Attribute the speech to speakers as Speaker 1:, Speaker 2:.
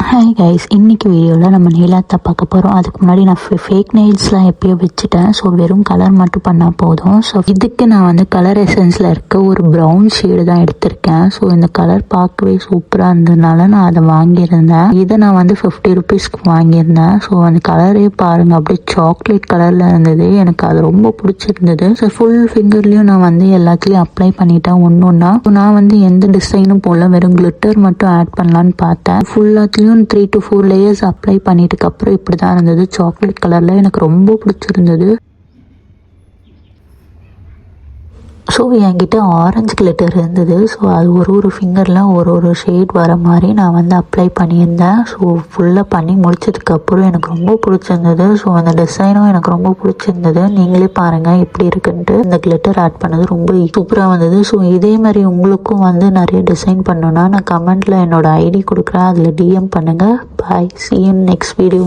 Speaker 1: Hi guys, இன்னைக்கு வீடியோவில் நம்ம நெயிலாத்தை பார்க்க போகிறோம். அதுக்கு முன்னாடி நான் ஃபேக் நெயில்ஸ்லாம் எப்பயோ வச்சுட்டேன். ஸோ வெறும் கலர் மட்டும் பண்ணால் போதும். ஸோ இதுக்கு நான் வந்து கலர் எசன்ஸில் இருக்க ஒரு ப்ரௌன் ஷேடு தான் எடுத்திருக்கேன். ஸோ இந்த கலர் பார்க்கவே சூப்பராக இருந்ததுனால நான் அதை வாங்கியிருந்தேன். இதை நான் வந்து 50 ருபீஸ்க்கு வாங்கியிருந்தேன். ஸோ அந்த கலரே பாருங்கள், அப்படியே சாக்லேட் கலரில் இருந்தது. எனக்கு அது ரொம்ப பிடிச்சிருந்தது. ஸோ ஃபுல் ஃபிங்கர்லேயும் நான் வந்து எல்லாத்துலேயும் அப்ளை பண்ணிட்டேன் ஒன்று ஒன்றா. நான் வந்து எந்த டிசைனும் போடல, வெறும் கிளிட்டர் மட்டும் ஆட் பண்ணலான்னு பார்த்தேன். ஃபுல்லாத்துலேயும் 3 to 4 லேயர்ஸ் அப்ளை பண்ணிட்டுக்கு அப்புறம் இப்படி தான் இருந்தது. சாக்லேட் கலரில் எனக்கு ரொம்ப பிடிச்சிருந்தது. ஸோ என்கிட்ட ஆரஞ்சு கிளிட்டர் இருந்தது. ஸோ அது ஒரு ஃபிங்கரில் ஒரு ஷேட் வர மாதிரி நான் வந்து அப்ளை பண்ணியிருந்தேன். ஸோ ஃபுல்லாக பண்ணி முடிச்சதுக்கப்புறம் எனக்கு ரொம்ப பிடிச்சிருந்தது. ஸோ அந்த டிசைனும் எனக்கு ரொம்ப பிடிச்சிருந்தது. நீங்களே பாருங்கள் எப்படி இருக்குன்ட்டு. இந்த கிளிட்டர் ஆட் பண்ணது ரொம்ப சூப்பராக வந்தது. ஸோ இதே மாதிரி உங்களுக்கும் வந்து நிறைய டிசைன் பண்ணணுன்னா நான் கமெண்ட்டில் என்னோட ஐடி கொடுக்குறேன், அதில் டிஎம் பண்ணுங்கள். பாய், see you in next video.